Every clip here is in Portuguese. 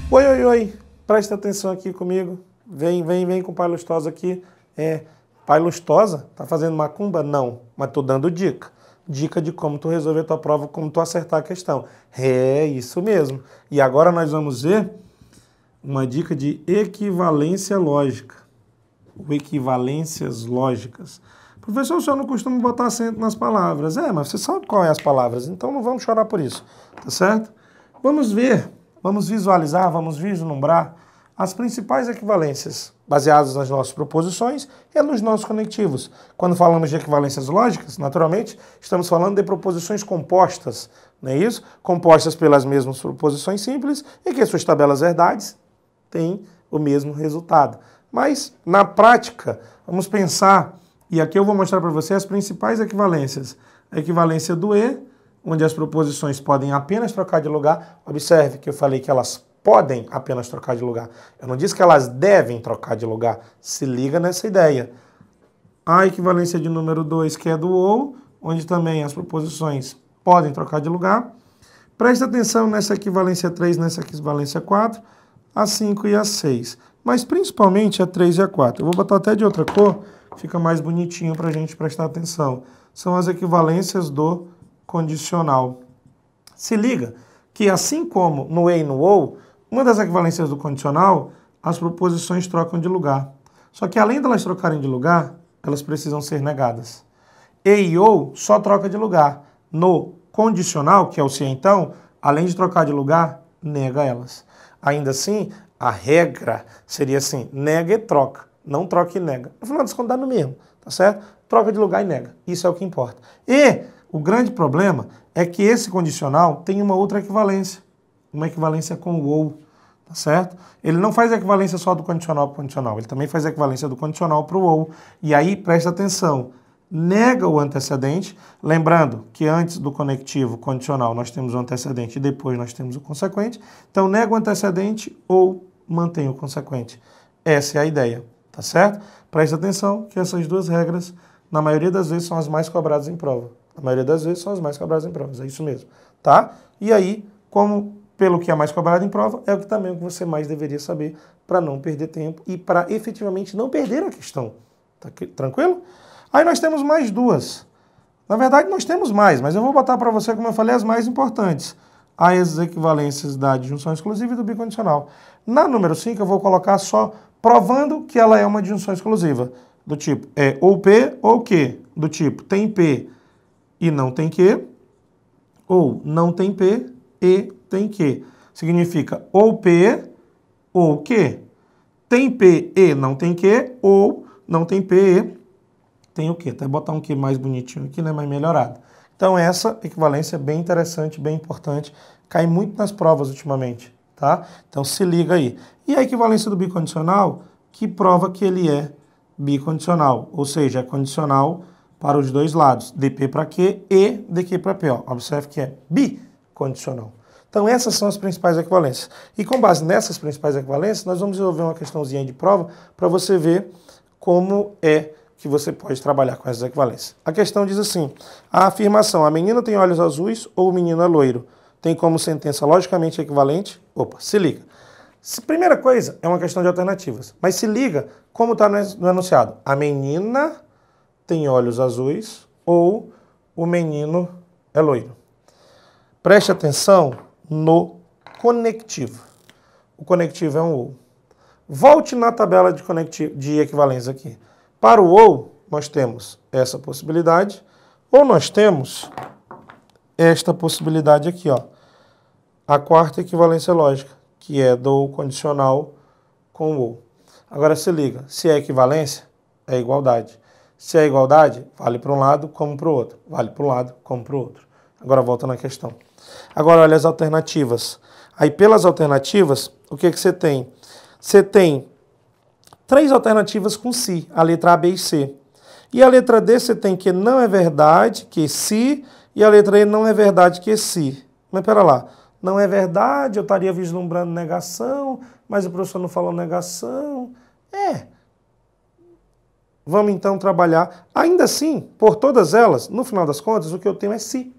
Oi, oi, oi, presta atenção aqui comigo. Vem com o Pai Lustosa aqui. Pai Lustosa? Tá fazendo macumba? Não, mas tô dando dica. Dica de como tu resolver a tua prova, como tu acertar a questão. É isso mesmo. E agora nós vamos ver uma dica de equivalência lógica. Ou equivalências lógicas. Professor, o senhor não costuma botar acento nas palavras. Mas você sabe qual é as palavras, então não vamos chorar por isso, tá certo? Vamos ver, vamos visualizar, vamos vislumbrar as principais equivalências baseadas nas nossas proposições e nos nossos conectivos. Quando falamos de equivalências lógicas, naturalmente, estamos falando de proposições compostas, não é isso? Compostas pelas mesmas proposições simples e que suas tabelas verdades têm o mesmo resultado. Mas, na prática, vamos pensar, e aqui eu vou mostrar para você as principais equivalências. A equivalência do E, onde as proposições podem apenas trocar de lugar. Observe que eu falei que elas podem apenas trocar de lugar. Eu não disse que elas devem trocar de lugar. Se liga nessa ideia. A equivalência de número 2, que é do OU, onde também as proposições podem trocar de lugar. Presta atenção nessa equivalência 3, nessa equivalência 4, a 5 e a 6. Mas principalmente a 3 e a 4. Eu vou botar até de outra cor, fica mais bonitinho para a gente prestar atenção. São as equivalências do condicional. Se liga que assim como no E e no OU, uma das equivalências do condicional, as proposições trocam de lugar. Só que além delas trocarem de lugar, elas precisam ser negadas. E e OU só troca de lugar. No condicional, que é o se então, além de trocar de lugar, nega elas. Ainda assim, a regra seria assim, nega e troca, não troca e nega. No final das contas dá no mesmo, tá certo? Troca de lugar e nega, isso é o que importa. E o grande problema é que esse condicional tem uma outra equivalência, uma equivalência com o OU, tá certo? Ele não faz a equivalência só do condicional para o condicional, ele também faz a equivalência do condicional para o OU. E aí, presta atenção, nega o antecedente, lembrando que antes do conectivo condicional nós temos o antecedente e depois nós temos o consequente, então nega o antecedente ou mantém o consequente. Essa é a ideia, tá certo? Presta atenção que essas duas regras, na maioria das vezes, são as mais cobradas em prova. Na maioria das vezes são as mais cobradas em provas, é isso mesmo, tá? E aí, como pelo que é mais cobrado em prova, é o que também o que você mais deveria saber para não perder tempo e para efetivamente não perder a questão, tá tranquilo? Aí nós temos mais duas. Na verdade, nós temos mais, mas eu vou botar para você, como eu falei, as mais importantes. As equivalências da adjunção exclusiva e do bicondicional. Na número 5, eu vou colocar só provando que ela é uma adjunção exclusiva. Do tipo, é ou P ou Q. Do tipo, tem P e não tem Q. Ou não tem P e tem Q. Significa ou P ou Q. Tem P e não tem Q. Ou não tem P e tem o Q. Até botar um Q mais bonitinho aqui, né, mais melhorado. Então essa equivalência é bem interessante, bem importante. Cai muito nas provas ultimamente, tá? Então se liga aí. E a equivalência do bicondicional, que prova que ele é bicondicional. Ou seja, é condicional para os dois lados. De P para Q e de Q para P. Ó. Observe que é bicondicional. Então essas são as principais equivalências. E com base nessas principais equivalências, nós vamos desenvolver uma questãozinha de prova para você ver como é que você pode trabalhar com essas equivalências. A questão diz assim, a afirmação, a menina tem olhos azuis ou o menino é loiro, tem como sentença logicamente equivalente? Opa, se liga. Primeira coisa, é uma questão de alternativas, mas se liga como está no enunciado. A menina tem olhos azuis ou o menino é loiro. Preste atenção no conectivo. O conectivo é um ou. Volte na tabela de equivalência aqui. Para o ou, nós temos essa possibilidade, ou nós temos esta possibilidade aqui, ó. A quarta equivalência lógica, que é do condicional com o ou. Agora se liga, se é equivalência, é igualdade. Se é igualdade, vale para um lado como para o outro. Vale para um lado como para o outro. Agora volta na questão. Agora olha as alternativas. Aí pelas alternativas, o que você tem? Você tem 3 alternativas com se, a letra A, B e C. E a letra D você tem que não é verdade, que se, e a letra E não é verdade, que se. Mas pera lá, não é verdade, eu estaria vislumbrando negação, mas o professor não falou negação. Vamos então trabalhar. Ainda assim, por todas elas, no final das contas, o que eu tenho é se.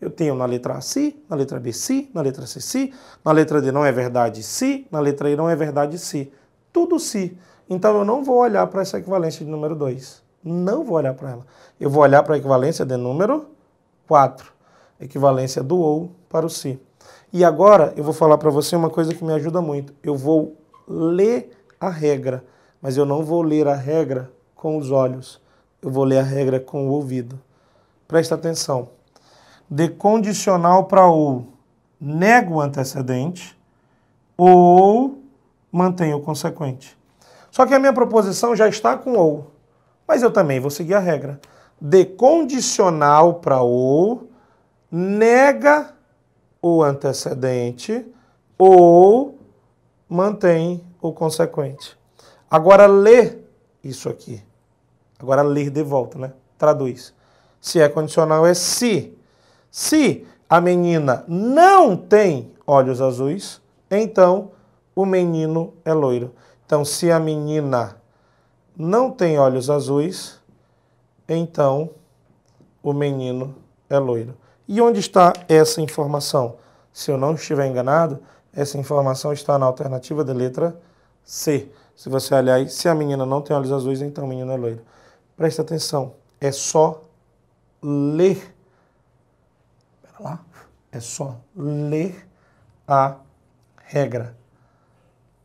Eu tenho na letra A, se, na letra B, se, na letra C, se, na letra D não é verdade, se, na letra E não é verdade, se. Tudo se. Então eu não vou olhar para essa equivalência de número 2. Não vou olhar para ela. Eu vou olhar para a equivalência de número 4. Equivalência do ou para o se. E agora eu vou falar para você uma coisa que me ajuda muito. Eu vou ler a regra, mas eu não vou ler a regra com os olhos. Eu vou ler a regra com o ouvido. Presta atenção. De condicional para ou, nego o antecedente ou mantenho o consequente. Só que a minha proposição já está com ou, mas eu também vou seguir a regra. De condicional para ou, nega o antecedente ou mantém o consequente. Agora lê isso aqui. Agora ler de volta, né? Traduz. Se é condicional é se. Se a menina não tem olhos azuis, então o menino é loiro. Então, se a menina não tem olhos azuis, então o menino é loiro. E onde está essa informação? Se eu não estiver enganado, essa informação está na alternativa da letra C. Se você olhar aí, se a menina não tem olhos azuis, então o menino é loiro. Presta atenção, é só ler. Pera lá. É só ler a regra.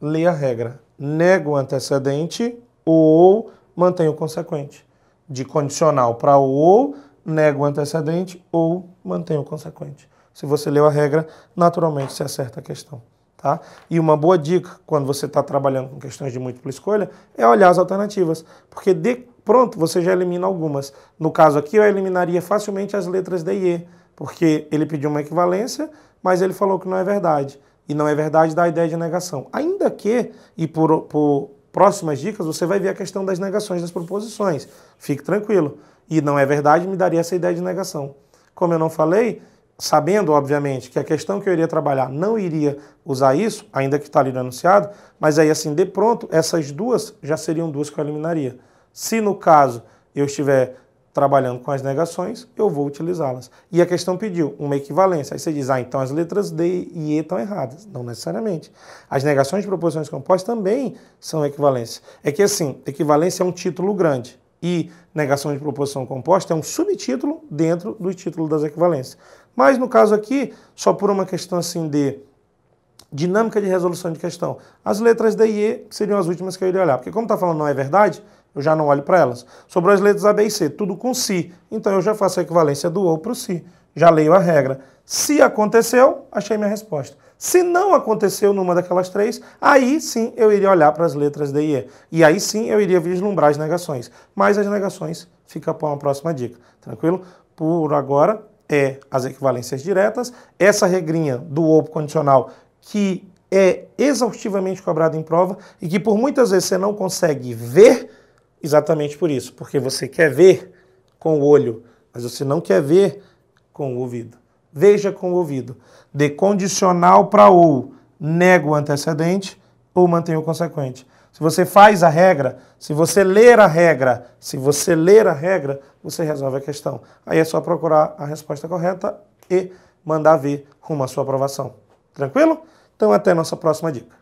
Lê a regra. Nega o antecedente ou mantém o consequente. De condicional para ou, nega o antecedente ou mantém o consequente. Se você leu a regra, naturalmente você acerta a questão. Tá? E uma boa dica, quando você está trabalhando com questões de múltipla escolha, é olhar as alternativas. Porque de pronto você já elimina algumas. No caso aqui, eu eliminaria facilmente as letras D e E, porque ele pediu uma equivalência, mas ele falou que não é verdade. E não é verdade dá a ideia de negação. Ainda que, e por próximas dicas, você vai ver a questão das negações das proposições. Fique tranquilo. E não é verdade me daria essa ideia de negação. Como eu não falei, sabendo, obviamente, que a questão que eu iria trabalhar não iria usar isso, ainda que está ali no enunciado, mas aí, assim, de pronto, essas duas já seriam duas que eu eliminaria. Se, no caso, eu estiver trabalhando com as negações, eu vou utilizá-las. E a questão pediu uma equivalência. Aí você diz, então as letras D e E estão erradas. Não necessariamente. As negações de proposições compostas também são equivalências. É que, assim, equivalência é um título grande. E negação de proposição composta é um subtítulo dentro do título das equivalências. Mas, no caso aqui, só por uma questão assim de dinâmica de resolução de questão, as letras D e E seriam as últimas que eu iria olhar. Porque como está falando não é verdade, eu já não olho para elas. Sobrou as letras A, B e C, tudo com se. Então eu já faço a equivalência do ou para o se. Já leio a regra. Se aconteceu, achei minha resposta. Se não aconteceu numa daquelas três, aí sim eu iria olhar para as letras D e E. E aí sim eu iria vislumbrar as negações. Mas as negações fica para uma próxima dica. Tranquilo? Por agora as equivalências diretas. Essa regrinha do ou condicional que é exaustivamente cobrada em prova e que por muitas vezes você não consegue ver, exatamente por isso, porque você quer ver com o olho, mas você não quer ver com o ouvido. Veja com o ouvido. De condicional para ou, nega o antecedente ou mantém o consequente. Se você faz a regra, se você ler a regra, você resolve a questão. Aí é só procurar a resposta correta e mandar ver rumo à sua aprovação. Tranquilo? Então até a nossa próxima dica.